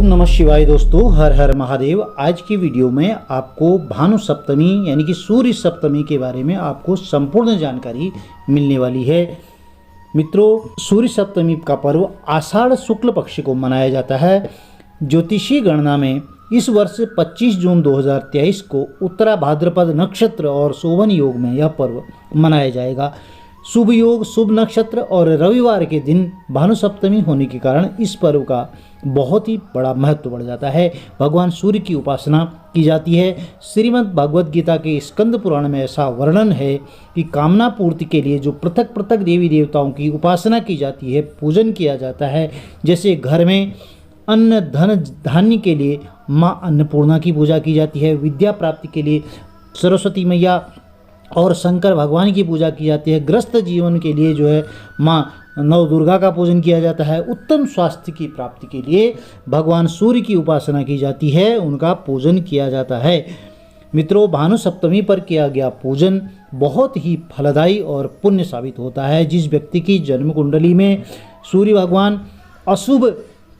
ओम नमः शिवाय। दोस्तों, हर हर महादेव। आज की वीडियो में आपको भानु सप्तमी यानी कि सूर्य सप्तमी के बारे में आपको संपूर्ण जानकारी मिलने वाली है। मित्रों, सूर्य सप्तमी का पर्व आषाढ़ शुक्ल पक्ष को मनाया जाता है। ज्योतिषीय गणना में इस वर्ष 25 जून 2023 को उत्तरा भाद्रपद नक्षत्र और शोभन योग में यह पर्व मनाया जाएगा। शुभ योग, शुभ नक्षत्र और रविवार के दिन भानु सप्तमी होने के कारण इस पर्व का बहुत ही बड़ा महत्व बढ़ जाता है। भगवान सूर्य की उपासना की जाती है। श्रीमद् भागवत गीता के स्कंद पुराण में ऐसा वर्णन है कि कामना पूर्ति के लिए जो पृथक पृथक देवी देवताओं की उपासना की जाती है, पूजन किया जाता है। जैसे घर में अन्न धन धान्य के लिए माँ अन्नपूर्णा की पूजा की जाती है, विद्या प्राप्ति के लिए सरस्वती मैया और शंकर भगवान की पूजा की जाती है, ग्रस्त जीवन के लिए जो है माँ नव दुर्गा का पूजन किया जाता है, उत्तम स्वास्थ्य की प्राप्ति के लिए भगवान सूर्य की उपासना की जाती है, उनका पूजन किया जाता है। मित्रों, भानु सप्तमी पर किया गया पूजन बहुत ही फलदायी और पुण्य साबित होता है। जिस व्यक्ति की जन्म कुंडली में सूर्य भगवान अशुभ,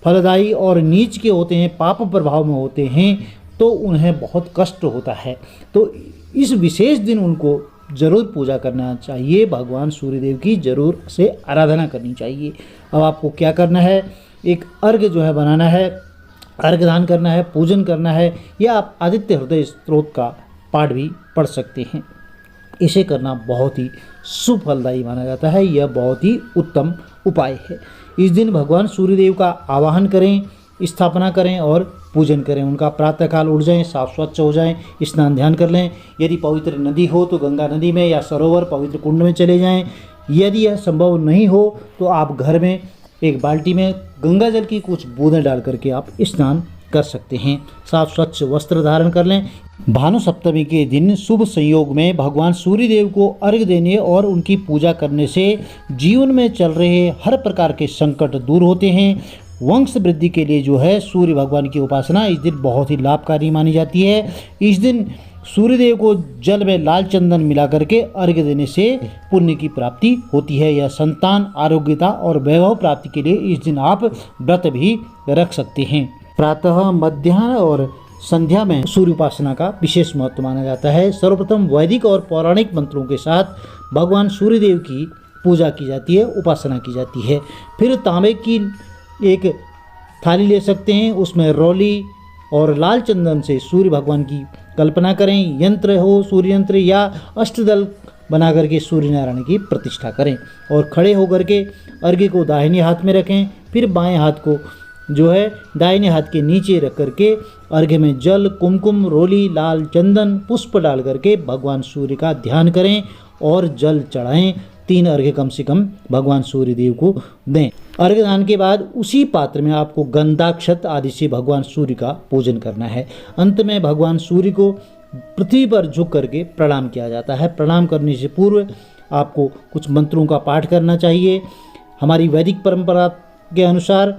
फलदायी और नीच के होते हैं, पाप प्रभाव में होते हैं, तो उन्हें बहुत कष्ट होता है। तो इस विशेष दिन उनको जरूर पूजा करना चाहिए, भगवान सूर्यदेव की जरूर से आराधना करनी चाहिए। अब आपको क्या करना है, एक अर्घ जो है बनाना है, अर्घ दान करना है, पूजन करना है, या आप आदित्य हृदय स्तोत्र का पाठ भी पढ़ सकते हैं। इसे करना बहुत ही शुभ फलदायी माना जाता है। यह बहुत ही उत्तम उपाय है। इस दिन भगवान सूर्यदेव का आवाहन करें, स्थापना करें और पूजन करें। उनका प्रातःकाल उठ जाएं, साफ स्वच्छ हो जाएं, स्नान ध्यान कर लें। यदि पवित्र नदी हो तो गंगा नदी में या सरोवर पवित्र कुंड में चले जाएं। यदि यह संभव नहीं हो तो आप घर में एक बाल्टी में गंगा जल की कुछ बूंदें डाल करके आप स्नान कर सकते हैं। साफ स्वच्छ वस्त्र धारण कर लें। भानु सप्तमी के दिन शुभ संयोग में भगवान सूर्यदेव को अर्घ्य देने और उनकी पूजा करने से जीवन में चल रहे हर प्रकार के संकट दूर होते हैं। वंश वृद्धि के लिए जो है सूर्य भगवान की उपासना इस दिन बहुत ही लाभकारी मानी जाती है। इस दिन सूर्यदेव को जल में लाल चंदन मिला करके अर्घ्य देने से पुण्य की प्राप्ति होती है। यह संतान, आरोग्यता और वैभव प्राप्ति के लिए इस दिन आप व्रत भी रख सकते हैं। प्रातः, मध्याह्न और संध्या में सूर्य उपासना का विशेष महत्व माना जाता है। सर्वप्रथम वैदिक और पौराणिक मंत्रों के साथ भगवान सूर्यदेव की पूजा की जाती है, उपासना की जाती है। फिर तांबे की एक थाली ले सकते हैं, उसमें रौली और लाल चंदन से सूर्य भगवान की कल्पना करें। यंत्र हो, सूर्य यंत्र या अष्टदल बना करके सूर्य नारायण की प्रतिष्ठा करें और खड़े होकर के अर्घ्य को दाहिने हाथ में रखें। फिर बाएं हाथ को जो है दाहिने हाथ के नीचे रख करके अर्घ्य में जल, कुमकुम, रोली, लाल चंदन, पुष्प डाल करके भगवान सूर्य का ध्यान करें और जल चढ़ाएं। 3 अर्घ्य कम से कम भगवान सूर्यदेव को दें। अर्घ्य दान के बाद उसी पात्र में आपको गंधाक्षत आदि से भगवान सूर्य का पूजन करना है। अंत में भगवान सूर्य को पृथ्वी पर झुक करके प्रणाम किया जाता है। प्रणाम करने से पूर्व आपको कुछ मंत्रों का पाठ करना चाहिए। हमारी वैदिक परंपरा के अनुसार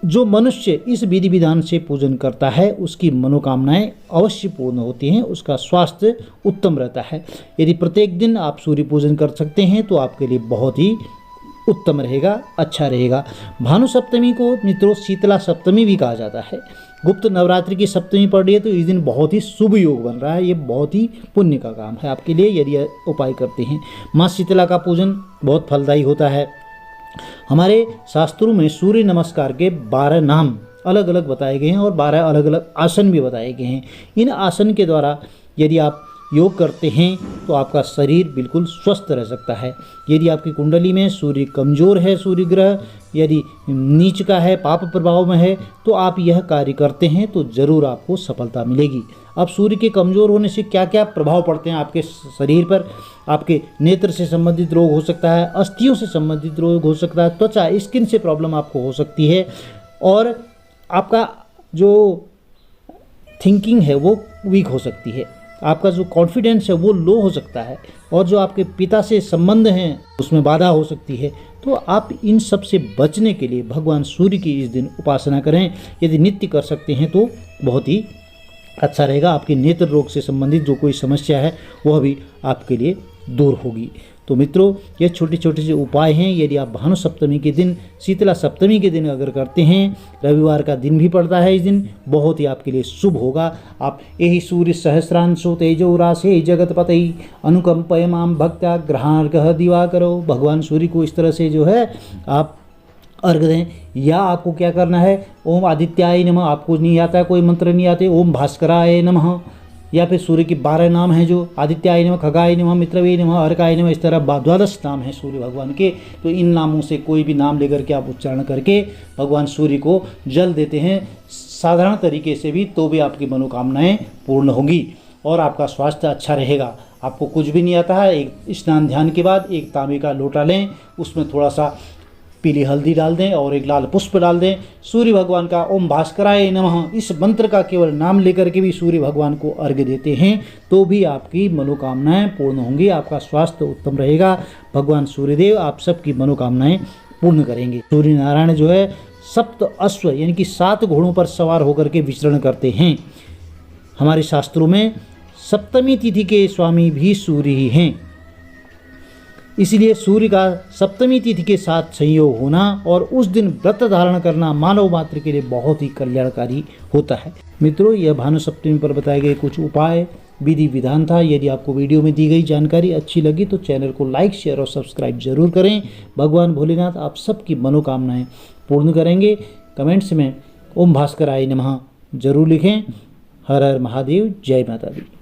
जो मनुष्य इस विधि विधान से पूजन करता है उसकी मनोकामनाएं अवश्य पूर्ण होती हैं, उसका स्वास्थ्य उत्तम रहता है। यदि प्रत्येक दिन आप सूर्य पूजन कर सकते हैं तो आपके लिए बहुत ही उत्तम रहेगा, अच्छा रहेगा। भानु सप्तमी को मित्रों शीतला सप्तमी भी कहा जाता है। गुप्त नवरात्रि की सप्तमी पड़ रही है तो इस दिन बहुत ही शुभ योग बन रहा है। ये बहुत ही पुण्य का काम है आपके लिए यदि उपाय करते हैं। माँ शीतला का पूजन बहुत फलदायी होता है। हमारे शास्त्रों में सूर्य नमस्कार के 12 नाम अलग अलग बताए गए हैं और 12 अलग अलग आसन भी बताए गए हैं। इन आसन के द्वारा यदि आप योग करते हैं तो आपका शरीर बिल्कुल स्वस्थ रह सकता है। यदि आपकी कुंडली में सूर्य कमज़ोर है, सूर्य ग्रह यदि नीच का है, पाप प्रभाव में है, तो आप यह कार्य करते हैं तो ज़रूर आपको सफलता मिलेगी। अब सूर्य के कमज़ोर होने से क्या क्या प्रभाव पड़ते हैं आपके शरीर पर? आपके नेत्र से संबंधित रोग हो सकता है, अस्थियों से संबंधित रोग हो सकता है, त्वचा स्किन से प्रॉब्लम आपको हो सकती है, और आपका जो थिंकिंग है वो वीक हो सकती है, आपका जो कॉन्फिडेंस है वो लो हो सकता है, और जो आपके पिता से संबंध हैं उसमें बाधा हो सकती है। तो आप इन सब से बचने के लिए भगवान सूर्य की इस दिन उपासना करें। यदि नित्य कर सकते हैं तो बहुत ही अच्छा रहेगा। आपके नेत्र रोग से संबंधित जो कोई समस्या है वह भी आपके लिए दूर होगी। तो मित्रों, ये छोटे छोटे से उपाय हैं। यदि आप भानु सप्तमी के दिन, शीतला सप्तमी के दिन अगर करते हैं, रविवार का दिन भी पड़ता है इस दिन, बहुत ही आपके लिए शुभ होगा। आप यही सूर्य सहस्रांशो तेजो राशि जगतपति अनुकंपय माम भक्त्या ग्रहार्घ दिवाकरो, भगवान सूर्य को इस तरह से जो है आप अर्घ दें। या आपको क्या करना है, ओम आदित्याय नमः, आपको नहीं आता कोई मंत्र नहीं आते, ओम भास्कराय नमः, या फिर सूर्य के 12 नाम हैं जो आदित्याय नमः, खगाय नमः, मित्रवे नमः, अर्काय नमः, इस तरह 12 नाम हैं सूर्य भगवान के। तो इन नामों से कोई भी नाम लेकर के आप उच्चारण करके भगवान सूर्य को जल देते हैं साधारण तरीके से भी, तो भी आपकी मनोकामनाएं पूर्ण होंगी और आपका स्वास्थ्य अच्छा रहेगा। आपको कुछ भी नहीं आता है, एक स्नान ध्यान के बाद एक तांबे का लोटा लें, उसमें थोड़ा सा पीली हल्दी डाल दें और एक लाल पुष्प डाल दें। सूर्य भगवान का ओम भास्कराय नमः इस मंत्र का केवल नाम लेकर के भी सूर्य भगवान को अर्घ्य देते हैं, तो भी आपकी मनोकामनाएं पूर्ण होंगी, आपका स्वास्थ्य उत्तम रहेगा। भगवान सूर्यदेव आप सबकी मनोकामनाएं पूर्ण करेंगे। सूर्य नारायण जो है सप्त अश्व यानी कि 7 घोड़ों पर सवार होकर के विचरण करते हैं। हमारे शास्त्रों में सप्तमी तिथि के स्वामी भी सूर्य ही हैं, इसलिए सूर्य का सप्तमी तिथि के साथ संयोग होना और उस दिन व्रत धारण करना मानव मात्र के लिए बहुत ही कल्याणकारी होता है। मित्रों, यह भानु सप्तमी पर बताए गए कुछ उपाय विधि विधान था। यदि आपको वीडियो में दी गई जानकारी अच्छी लगी तो चैनल को लाइक, शेयर और सब्सक्राइब जरूर करें। भगवान भोलेनाथ आप सबकी मनोकामनाएं पूर्ण करेंगे। कमेंट्स में ओम भास्कराय नमः जरूर लिखें। हर हर महादेव, जय माता दी।